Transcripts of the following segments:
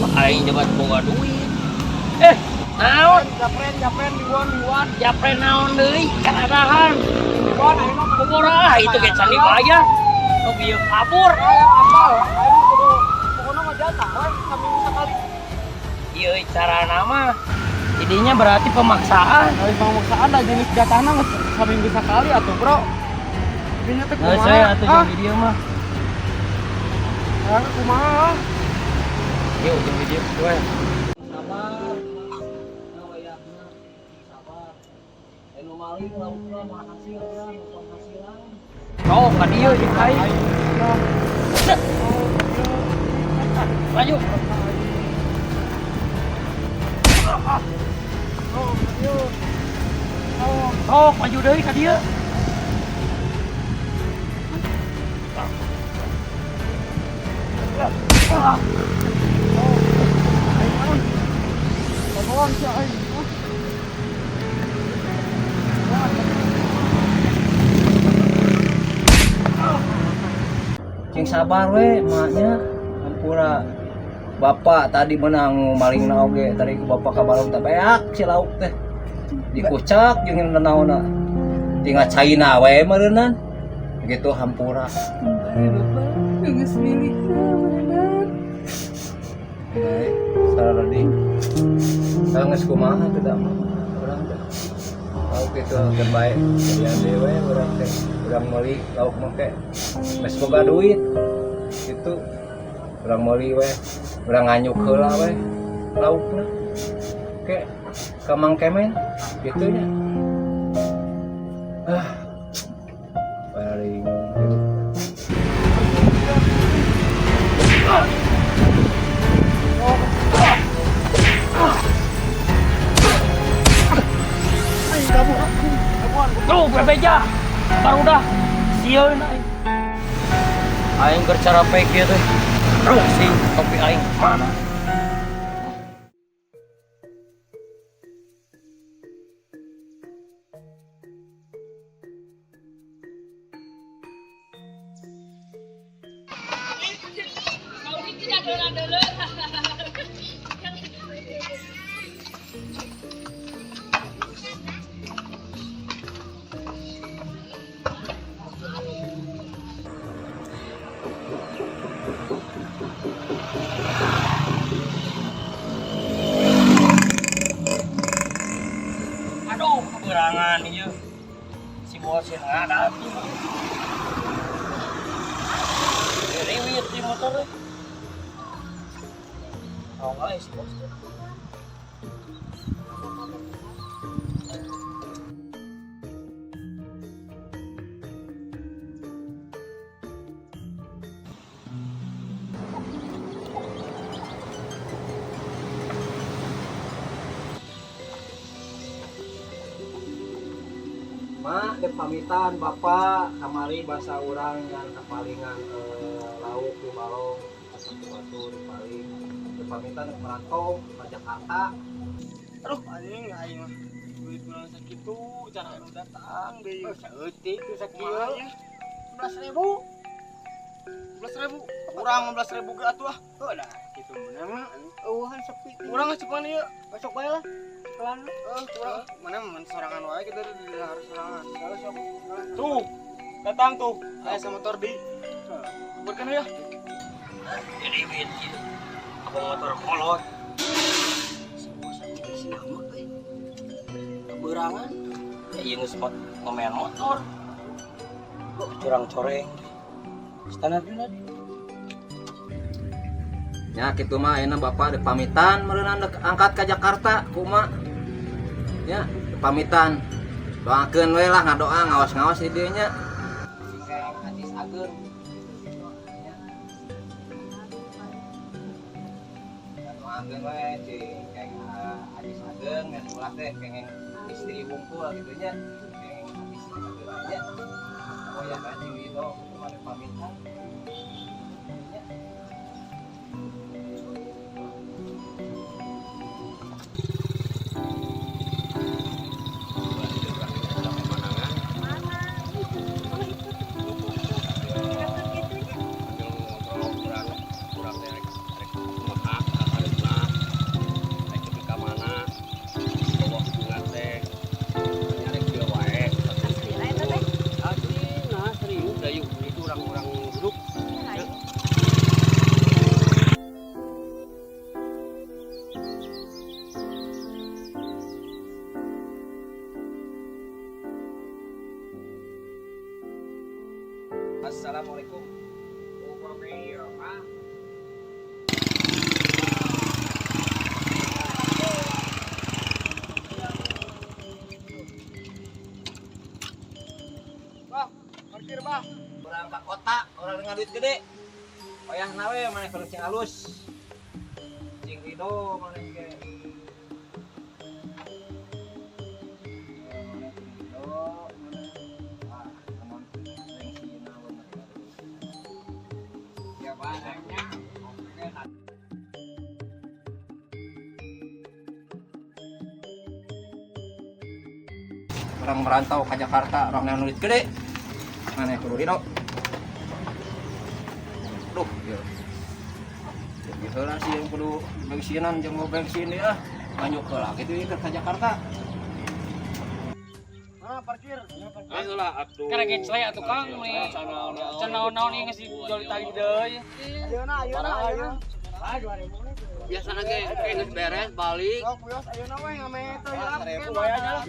aing jabat boga duit. Naon? Japren diwan. Japren naon deui? Kadadahan. Diwan ayeuna kubura itu ge can dibayar. Nu bieu kabur. Aya apal. Ayeuna kudu pokona mah jatah we saminggu sakali. Ieu carana mah jadinya berarti pemaksaan. Pemaksaan da jenis jatahna saminggu sakali atuh, Bro. Ini teh kumaha? Saya atuh jeung video mah. Kumaha? Yuk jeung video gue. Sabar. Nawayahna sabar. Anu maling laukna mah hasil urang, penghasilan. Oh, ka dieu jeung aing. Maju. Oh, maju deui ka dieu. Cing sabar we maknya ampura bapak tadi menang maling oge tadi ke bapak ka balong teh beak si lauk teh dikucak jeung naonna tinggal caina we meureunnan gitu hampura geus milik meureunnan sarading geus kumaha teh da urang teh lauk itu terbaik jadi dewe urang teh urang meuli lauk make geus boga duit itu urang meuli we urang nganyuk heula we laukna ke ka Mang Kemen kitu nya paling Tuh, bebeja. Baru dah. Sieun aing. Aing bercara pek ieu teh. Terus sih topi aing mana? Aduh, keberangan ieu. Si bos yang ngadat. Riwit di motor teh. Oh, enggak si bos. Mak, dek pamitan bapak kamari bahasa urang yang kepalingan lauk di balong batu di paling dek pamitan dek merantau ke Jakarta. Aduh anjing aing mah duit bulan sakitu cara anu datang deui saeutik ku sakieu 11.000 kurang 15.000 ge atuh ah. Heuh kitu meunang eueuhan sepi urang cepan ieu besok bae lah. Kurang mana sorangan wae kita harus sorangan. Tuh, datang tuh. Aya sama motor di. Buatkan ya. Jadi wit kieu. Abang motor kolot. Si nama teh. Keberangan. Ya ieu geus ngomen motor. Kok curang-coreng. Standar bener. Ya kitu mah ayeuna bapak dek pamitan meureunna angkat ka Jakarta kumaha. Ya, pamitan. Doakeun we lah ngadoa ngawas-ngawas di dieu nya. Sing hadis ageun. Doakeun we cing keng hadis ageun ngan ulah teh kengeng istri wungkul kitu nya. Kengeng hadis ageun nya. Pokonya ka cing itu kumaha pamitan. Assalamualaikum. Bah, parkir bah. Orang Pak Kota, orang dengan duit gede. Payah nawe mana kalau cing halus. Cing Rido mana ge. Ya barangnya. Orang merantau ke Jakarta, orang yang duit gede. Mana ya kudu Rido? Duh, ya. Gitu lah sih yang kudu bensinan jeung mau bensin ya. Banyak ke lah gitu ya ke Jakarta. Mana parkir? Ayolah atuh. Karena kayak saya tuh Kang nih. Cenau-nau nih ngasih jual tadi deh. Ayo. Biasana ge geus beres balik. Sok buyos ayeuna we ngame teh ya. Seribu Bae aja.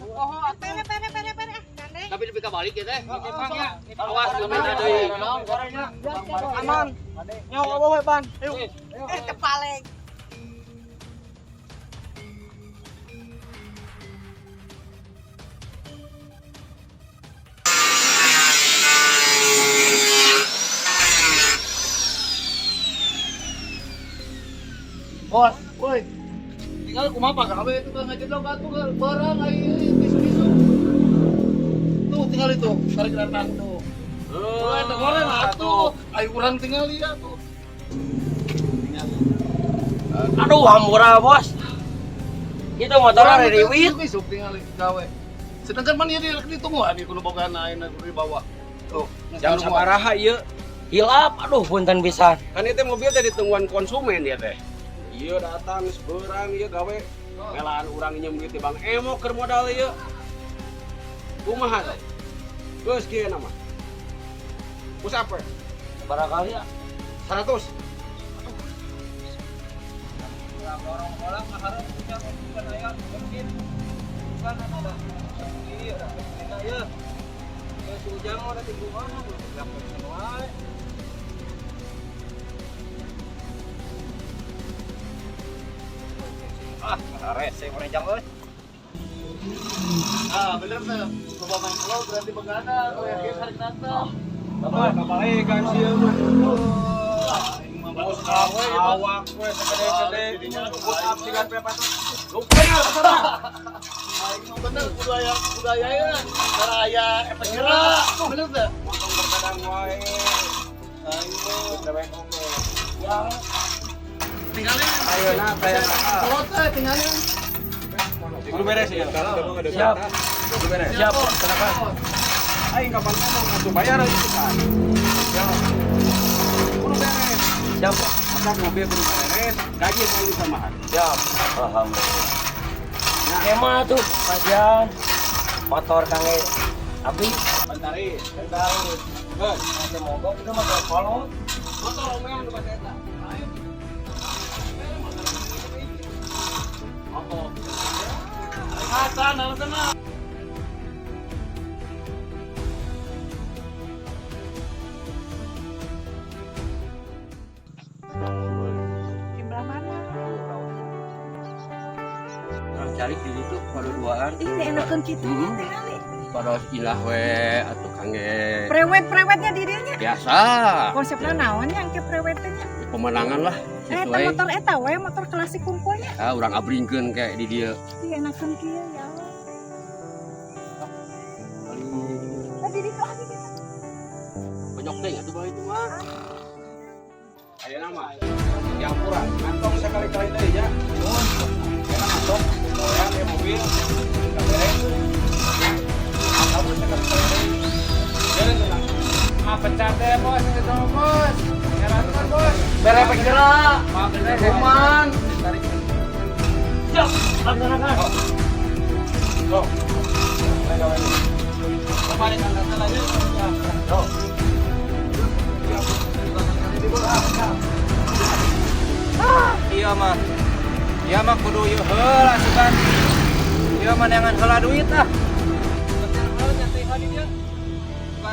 Poho pere. Tapi lebih ka balik ya teh. ya. Awas ngamena deui. Aman. Nyawa bawa we ban. Ayo. Kepaleng. Bos, woi. Tinggal kumaha pagawe itu kan ngajedog atuh barang ai bisu-bisu. Tuh tinggal itu, tarik rantang tuh. Oh, eta goreng atuh. Ayo urang tinggal lihat tuh. Aduh, hampura bos. Itu motornya ririwit. Besok tinggal gawe. Sedangkan mana dia ditunggu ani kudu boga ayeuna kudu dibawa. Tuh, Jangan sabaraha ieu. Hilap, aduh punten pisan. Kan ieu teh mobil teh ditungguan konsumen dia teh. Ieu datang seberang ieu gawe melaan urang nyeum gitu Bang Emo keur modal ieu. Kumaha teh? Geus kieu nama. Kusaper? Barangkali ya. 100. Orang-orang maharep punya bukan aya bensin. Bukan ada. Iya, bensin aya. Geus ujang mah di mana? Gampang wae. Rese orang jam euy. Bener teh. Coba main pulau berarti begana, kayak geser datang. Bapak kabalikan sieu mah. Bos Awak we segede-gede. Put up sigan pepat. Aing mah bener budaya ya. Cara aya efek gerak. Bener teh. Motong berkadang wae. Aing mah Dewek oke. yang tinggalin. Ayeuna teh. Kalau teh tinggalin. Kudu beres ya. Siap. Kudu beres. Siap, silakan. Aing kapan ngomong atuh bayar aja kan. Kudu beres. Siap. Maka mobil kudu beres, gaji paling samahan. Siap. Alhamdulillah. Kema tuh, Pasian. Motor kange abdi. Bentari. Bos, ada mogok itu mah kolot. Motor omean nu basa eta. Hasan, hasan. Jumlah mana? Orang cari di situ pada duaan. Ini enakan kita tinggali. Pada ilah we atuh kangge. Prewet-prewetnya dirinya. Biasa. Konsepnya naon yang ke prewetnya? Pemenangan lah. Eta motor eta we motor klasik kumpulnya. Ah, urang abringkeun kayak di dieu. Iya enakan kieu ya Allah. Tadi di lagi kita. Banyak teh atuh bae itu mah. Aya nama. Yang kurang ngantong sekali-kali deui ya. Enak ngantong. Ya, di mobil. Kita beres. Kamu sekali-kali deui. Jalan tenang. Pecat deh bos, itu bos. Herankan bos. Bere efek gerak. Kuman. Tarik. Siap. Laksanakan. Go. Kemarin anda salah ya. Go. Iya mah kudu ieu heula sugan. Ieu mah neangan heula duit ah.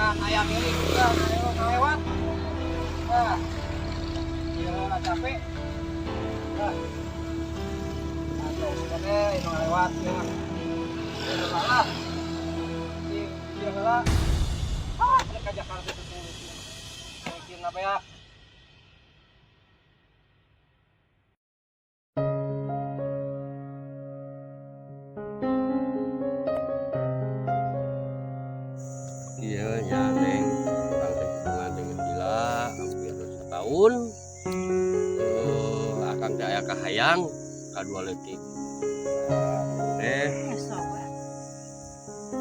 Misalkan ayah milik udah lewat. Nah, dia capek. Nah, ini lewat ya. Dia salah. Dia salah. Ini ke Jakarta itu. Mungkin apa ya? Iya ya Neng, orang hubungan dengan Dila hampir setahun. Akang daya kahayang kadua leutik.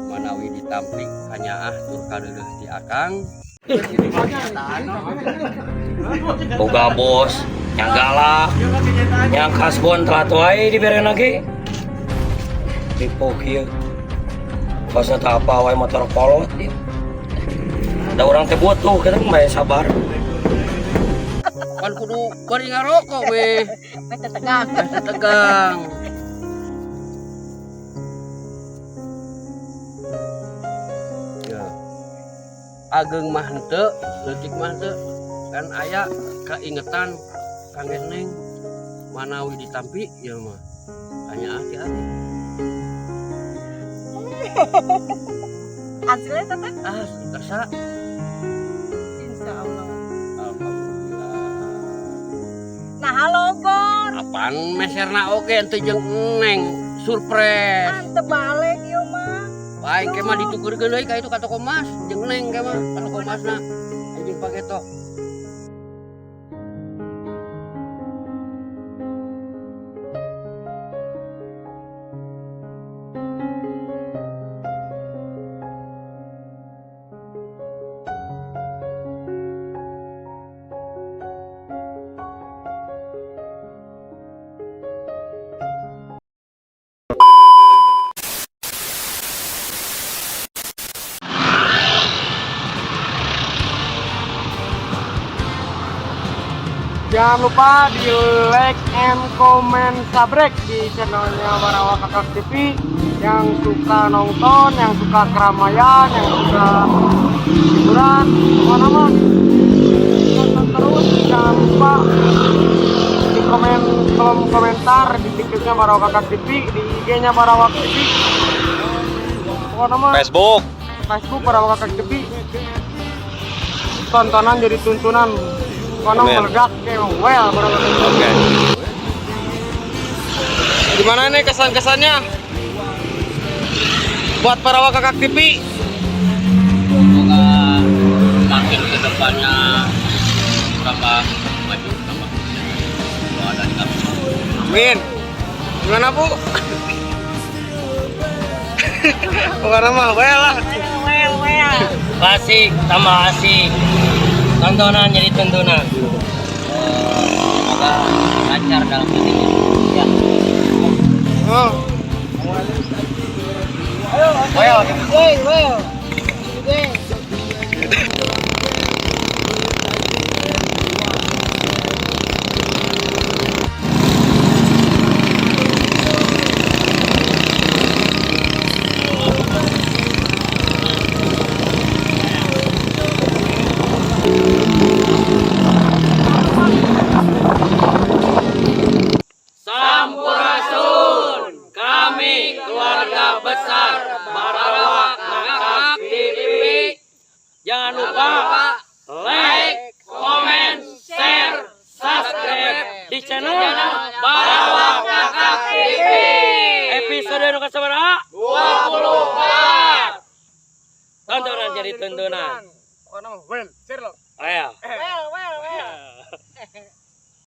Manawi ditampik kanyaah tur kadeuleuh di akang. Boga bos, yang galak, yang kasbon telat wae dibere lagi. Tipu kieu. Pasna teu apa wae motor kolot ieu. Da urang teh butuh kita mah sabar. Kan kudu bari ngarokok we. Mete tegang. Tegang. Ya. Ageng mah henteu, leutik mah henteu. Kan aya kaingetan Kang Neng manawi ditampi ya mah. Hanya hati-hati. Hasilnya teteh? Kersa. Insya Allah. Alhamdulillah. Nah halo Bor. Apaan meserna oge ente jeung Neng surprise. Ante balik yuk mah. Baik ke mah ditukurkeun deui ka itu ka toko emas jeung Neng ke mah ka toko emasna. Anjing paketo. Jangan lupa di like and comment sabrek di channelnya Barawa Kakak TV. Yang suka nonton, yang suka keramaian, yang suka hiburan, mana tonton terus. Jangan lupa di kolom komentar di TikToknya Barawa Kakak TV, di IG-nya Barawa TV, Facebook. Barawa Kakak TV. Tontonan jadi tuntunan. Kono meledak kayak well Barawa Kakak TV. Oke. Gimana nih kesan-kesannya buat Barawa Kakak TV? Semoga makin ke depannya tambah maju tambah doa dari kami. Amin. Gimana Bu? Bukan mah well lah. Asik tambah asik. Tontonan jadi tontonan. Semoga lancar dalam ini. Ya. Oh. Well. Sampurasun, kami keluarga besar Barawa Kakak TV. Jangan lupa like, comment, share, subscribe di channel Barawa Kakak TV. Episode nu kasabaraha? 24. Tontonan jadi tontonan. Well, share lo. Ayo. Well.